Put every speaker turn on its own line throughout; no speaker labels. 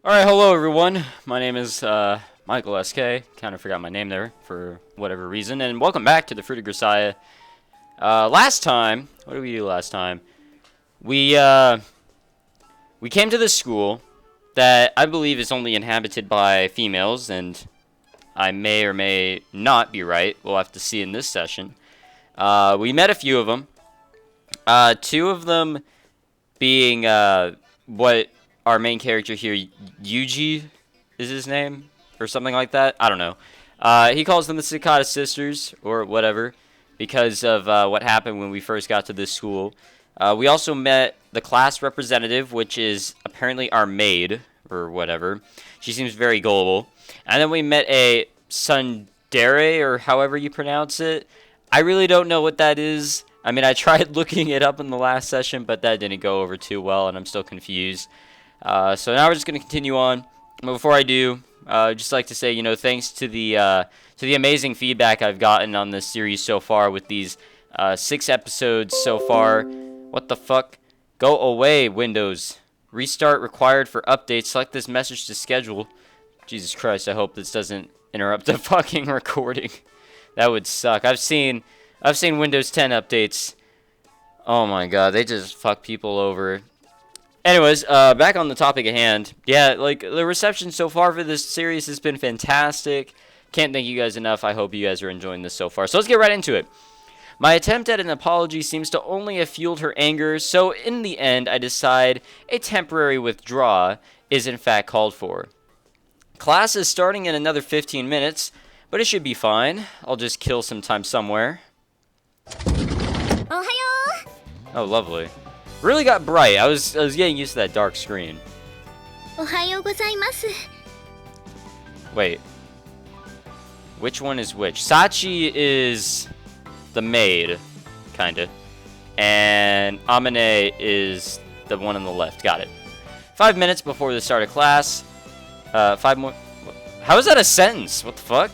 Alright, hello everyone. My name is Michael SK. Kind of forgot my name there for whatever reason. And welcome back to the Fruit of Grisaia. Last time, what did we do last time? We came to this school that I believe is only inhabited by females, and I may or may not be right. We'll have to see in this session. We met a few of them. Two of them being what our main character here, Yuji, is his name, or something like that. I don't know. He calls them the Cicada Sisters, or whatever, because of what happened when we first got to this school. We also met the class representative, which is apparently our maid, or whatever. She seems very gullible. And then we met a tsundere, or however you pronounce it. I really don't know what that is. I mean, I tried looking it up in the last session, but that didn't go over too well, and I'm still confused. So now we're just going to continue on. But before I do, I'd just like to say, thanks to the amazing feedback I've gotten on this series so far with these 6 episodes so far. What the fuck? Go away, Windows. Restart required for updates. Select this message to schedule. Jesus Christ, I hope this doesn't interrupt the fucking recording. That would suck. I've seen Windows 10 updates. Oh my god, they just fuck people over. Anyways, back on the topic at hand. Yeah, like, the reception so far for this series has been fantastic. Can't thank you guys enough. I hope you guys are enjoying this so far. So let's get right into it. My attempt at an apology seems to only have fueled her anger, so in the end, I decide a temporary withdrawal is in fact called for. Class is starting in another 15 minutes, but it should be fine. I'll just kill some time somewhere. Oh, lovely. Really got bright. I was getting used to that dark screen. Wait. Which one is which? Sachi is the maid, kinda. And Amane is the one on the left. Got it. 5 minutes before the start of class. 5 more. How is that a sentence? What the fuck?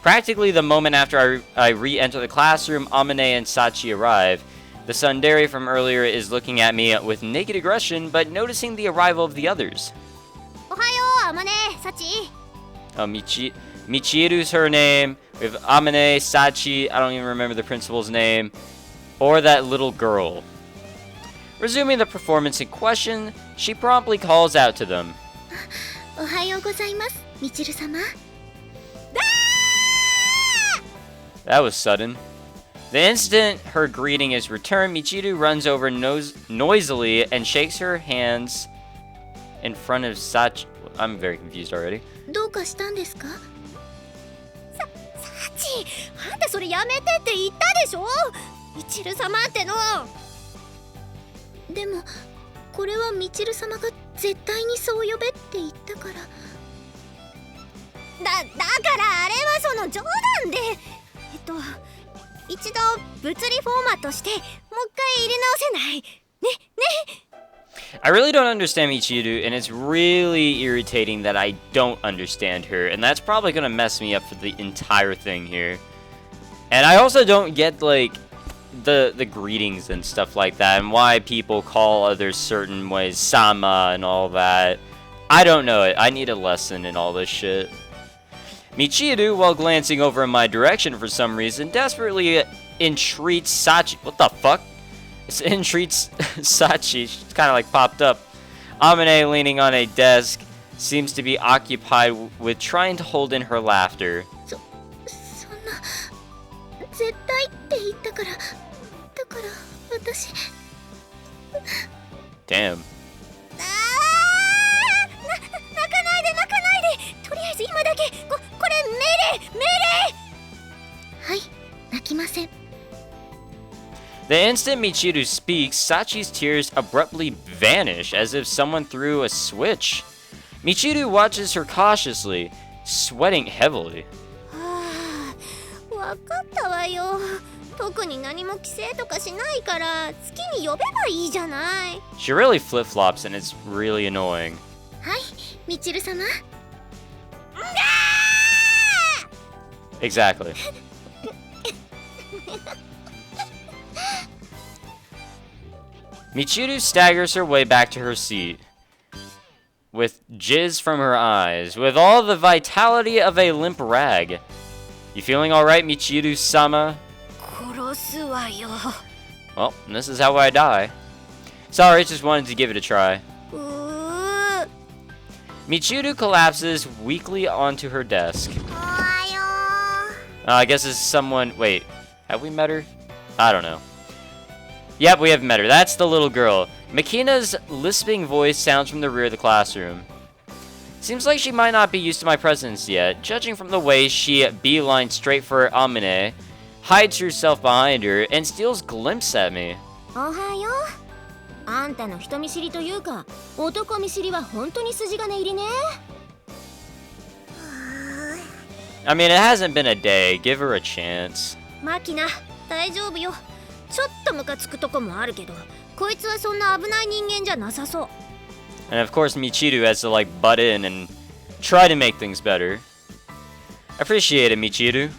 Practically the moment after I re-enter the classroom, Amane and Sachi arrive. The tsundere from earlier is looking at me with naked aggression, but noticing the arrival of the others. Michiru's her name. We have Amane, Sachi, I don't even remember the principal's name, or that little girl. Resuming the performance in question, she promptly calls out to them. That was sudden. The instant her greeting is returned, Michiru runs over noisily and shakes her hands in front of Sachi. I'm very confused already. I really don't understand Michiru, and it's really irritating that I don't understand her, and that's probably gonna mess me up for the entire thing here. And I also don't get, like, the greetings and stuff like that, and why people call others certain ways, sama and all that. I don't know it. I need a lesson in all this shit. Michiru, while glancing over in my direction for some reason, desperately entreats Sachi. What the fuck? Entreats Sachi. She's kind of like popped up. Amane, leaning on a desk, seems to be occupied with trying to hold in her laughter. Damn. The instant Michiru speaks, Sachi's tears abruptly vanish as if someone threw a switch. Michiru watches her cautiously, sweating heavily. She really flip-flops and it's really annoying. Exactly. Michiru staggers her way back to her seat. with jizz from her eyes, with all the vitality of a limp rag. You feeling alright, Michiru-sama?
殺すわよ。
Well, this is how I die. Sorry, just wanted to give it a try.
うー。
Michiru collapses weakly onto her desk.
おはよ
I guess it's someone... Wait, have we met her? I don't know. Yep, we have met her. That's the little girl. Makina's lisping voice sounds from the rear of the classroom. Seems like she might not be used to my presence yet, judging from the way she beelines straight for Amine, hides herself behind her, and steals glimpse at me.
う。おはよう。あんたの人見知りというか、男見知りは本当に筋金入りね。
I mean, it hasn't been a day. Give her a chance.
マキナ、大丈夫よ。ちょっとムカつくとこもあるけど、こいつはそんな危ない人間じゃなさそう。
And of course, Michiru has to, like, butt in and try to make things better. Appreciate it, Michiru.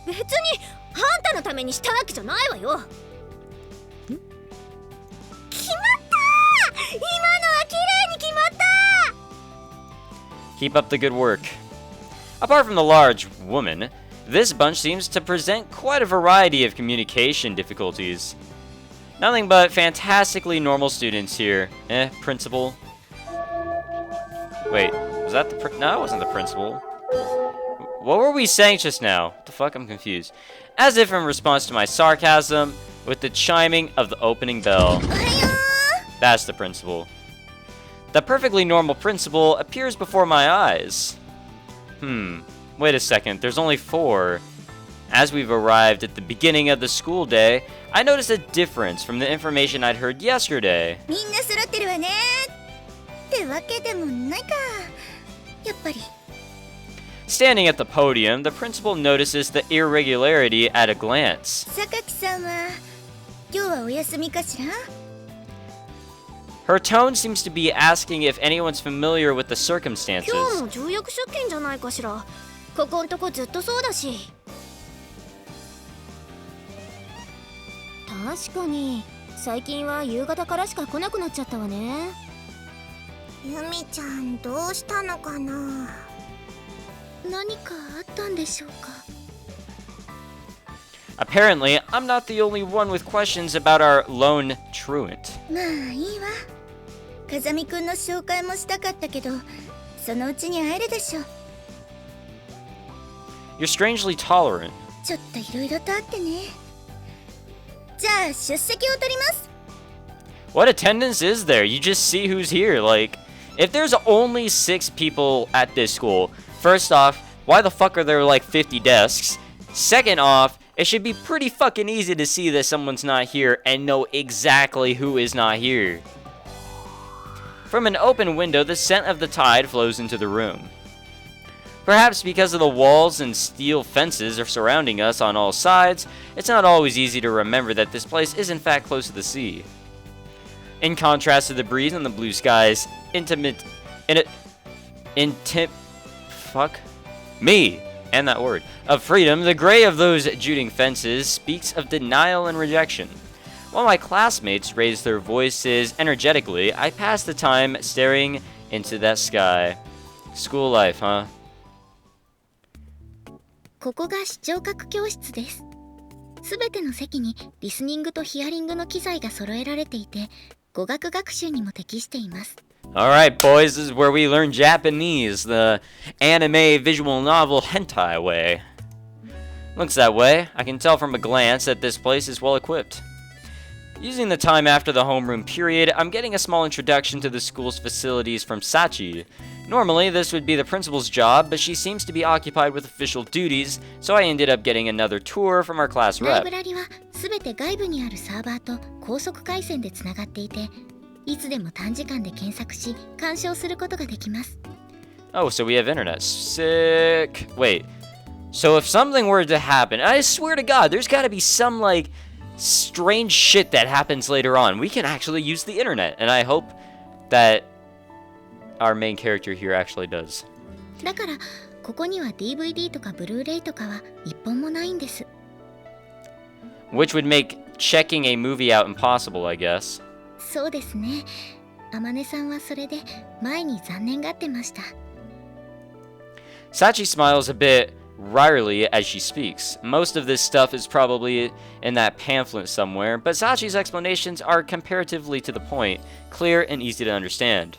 別にあんたのためにしたわけじゃないわよ。決まった！今のは綺麗に決まった！
Keep up the good work. Apart from the large woman, this bunch seems to present quite a variety of communication difficulties. Nothing but fantastically normal students here. Principal. Wait, was that the no, it wasn't the principal. What were we saying just now? What the fuck? I'm confused. As if in response to my sarcasm, with the chiming of the opening bell. That's the principal. The perfectly normal principal appears before my eyes. Wait a second, there's only 4. As we've arrived at the beginning of the school day, I noticed a difference from the information I'd heard yesterday.
みんな揃ってるわね。ってわけでもないか。やっぱり。
Standing at the podium, the principal notices the irregularity at a glance.
榊さんは今日はお休みかしら？
Her tone seems to be asking if anyone's familiar with the circumstances.
今日も重役出勤じゃないかしら。ここんとこずっとそうだし。確かに最近は夕方からしか来なくなっちゃったわね。ゆみちゃんどうしたのかな。何かあったんでしょうか。
Apparently, I'm not the only one with questions about our lone truant.
まあいいわ。風見くんの紹介もしたかったけど、そのうちに会えるでしょ。
You're strangely tolerant.
ちょっといろいろとあってね。じゃあ出席を取ります。
What attendance is there? You just see who's here. Like, if there's only 6 people at this school, first off, why the fuck are there like 50 desks? Second off, it should be pretty fucking easy to see that someone's not here and know exactly who is not here. From an open window, the scent of the tide flows into the room. Perhaps because of the walls and steel fences are surrounding us on all sides, it's not always easy to remember that this place is in fact close to the sea. In contrast to the breeze and the blue skies, of freedom, the gray of those jutting fences speaks of denial and rejection. While my classmates raise their voices energetically, I pass the time staring into that sky. School life, huh?
ここが視聴覚教室です。すべての席にリスニングとヒアリングの機材が揃えられていて、語学学習にも適しています。
Alright, boys, this is where we learn Japanese, the anime visual novel hentai way. Looks that way. I can tell from a glance that this place is well equipped. Using the time after the homeroom period, I'm getting a small introduction to the school's facilities from Sachi. Normally, this would be the principal's job, but she seems to be occupied with official duties, so I ended up getting another tour from our class
ライ
rep.
ブラリはすべて外部にあるサーバーと高速回線でつながっていて、いつでも短時間で検索し、鑑賞することができます。
Oh, so we have internet. Sick. Wait. So if something were to happen, I swear to God, there's gotta be some, like, strange shit that happens later on. We can actually use the internet, and I hope that our main character here actually does.
だからここには DVD とかブルーレイとかは一本もないんです。
Which would make checking a movie out impossible, I guess.
そうですね。天音さんはそれで前に残念がってました。
Sachi smiles a bit wryly as she speaks. Most of this stuff is probably in that pamphlet somewhere, but Sachi's explanations are comparatively to the point, clear and easy to understand.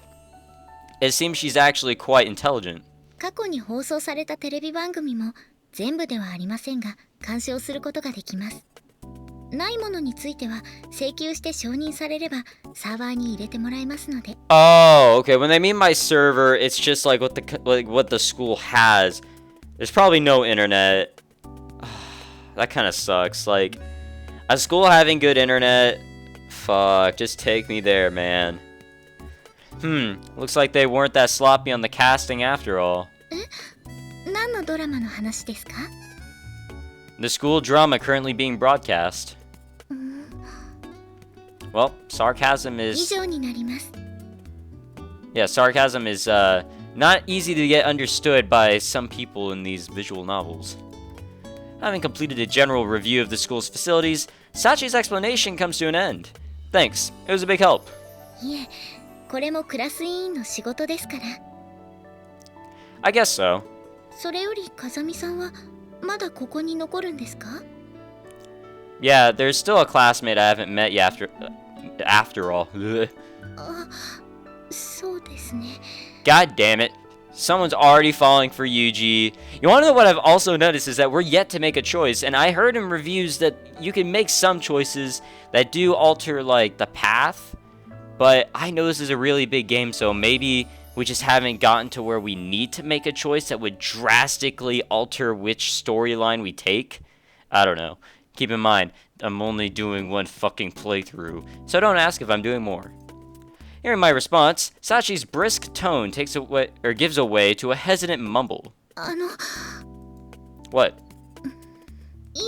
It seems she's actually quite intelligent.
過去に放送されたテレビ番組も全部ではありませんが鑑賞することができます。ないものについては請求して承認されればサーバーに入れてもらえますので。
Oh, okay. When they mean by server, it's just like what the school has. There's probably no internet. That kind of sucks. Like, a school having good internet, fuck, just take me there, man. Looks like they weren't that sloppy on the casting after all.
何のドラマの話ですか？
The school drama currently being broadcast. Well, sarcasm
以
is...
上になります。
Yeah, sarcasm is not easy to get understood by some people in these visual novels. Having completed a general review of the school's facilities, Sachi's explanation comes to an end. Thanks, it was a big help.
いえ、これもクラス委員の仕事ですから。
I guess so.
それより風見さんはまだここに残るんですか？
Yeah, there's still a classmate I haven't met yet after all. Ugh.
あ、そうですね。
God damn it. Someone's already falling for Yuji. You want to know what I've also noticed is that we're yet to make a choice, and I heard in reviews that you can make some choices that do alter, like, the path, but I know this is a really big game, so maybe we just haven't gotten to where we need to make a choice that would drastically alter which storyline we take. I don't know. Keep in mind, I'm only doing one fucking playthrough, so don't ask if I'm doing more. Hearing my response, Sachi's brisk tone gives away to a hesitant mumble.
あの、
What?
い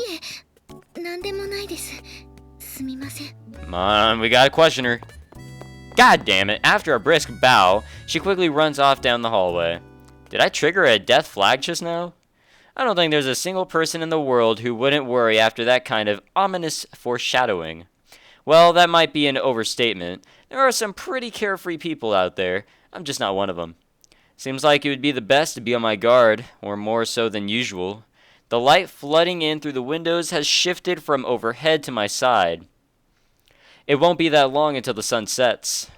え、なんでもないです。すみません。
Come on, we gotta question her. God damn it, after a brisk bow, she quickly runs off down the hallway. Did I trigger a death flag just now? I don't think there's a single person in the world who wouldn't worry after that kind of ominous foreshadowing. Well, that might be an overstatement. There are some pretty carefree people out there. I'm just not one of them. Seems like it would be the best to be on my guard, or more so than usual. The light flooding in through the windows has shifted from overhead to my side. It won't be that long until the sun sets.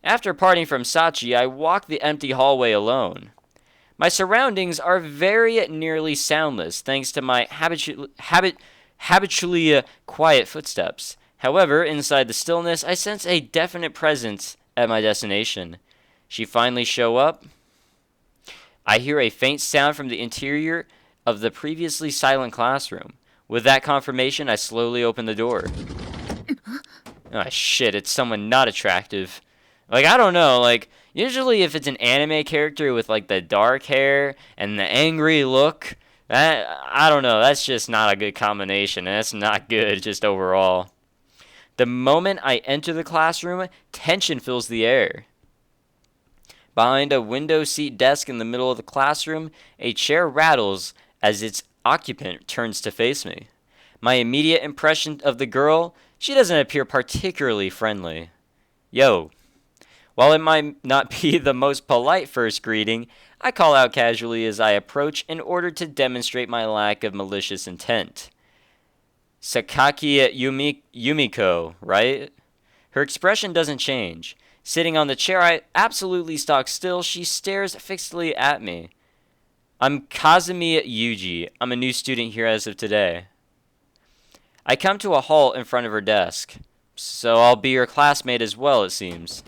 After parting from Sachi, I walk the empty hallway alone. My surroundings are very nearly soundless thanks to my habitually quiet footsteps. However, inside the stillness, I sense a definite presence at my destination. She finally show up. I hear a faint sound from the interior of the previously silent classroom. With that confirmation, I slowly open the door. Oh shit, it's someone not attractive. Like, I don't know, like, usually if it's an anime character with, like, the dark hair and the angry look, that, I don't know, that's just not a good combination. That's not good, just overall. The moment I enter the classroom, tension fills the air. Behind a window seat desk in the middle of the classroom, a chair rattles as its occupant turns to face me. My immediate impression of the girl, she doesn't appear particularly friendly. Yo. While it might not be the most polite first greeting, I call out casually as I approach in order to demonstrate my lack of malicious intent. Sakaki Yumiko, right? Her expression doesn't change. Sitting on the chair, I absolutely stock still. She stares fixedly at me. I'm Kazumi Yuji. I'm a new student here as of today. I come to a halt in front of her desk. So I'll be your classmate as well, it seems.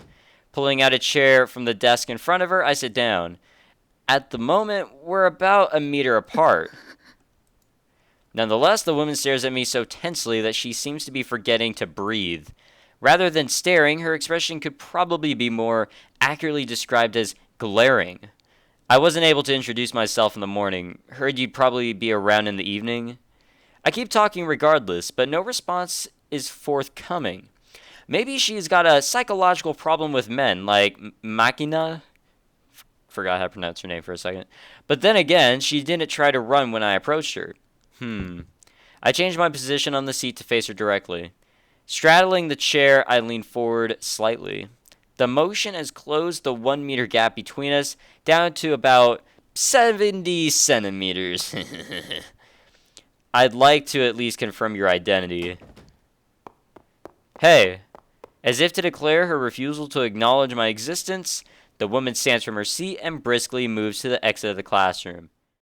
Pulling out a chair from the desk in front of her, I sit down. At the moment, we're about a meter apart. Nonetheless, the woman stares at me so tensely that she seems to be forgetting to breathe. Rather than staring, her expression could probably be more accurately described as glaring. I wasn't able to introduce myself in the morning. Heard you'd probably be around in the evening. I keep talking regardless, but no response is forthcoming. Maybe she's got a psychological problem with men, like Makina? Forgot how to pronounce her name for a second. But then again, she didn't try to run when I approached her. I changed my position on the seat to face her directly. Straddling the chair, I lean forward slightly. The motion has closed the 1 meter gap between us down to about 70 centimeters. I'd like to at least confirm your identity. Hey, as if to declare her refusal to acknowledge my existence, the woman stands from her seat and briskly moves to the exit of the classroom.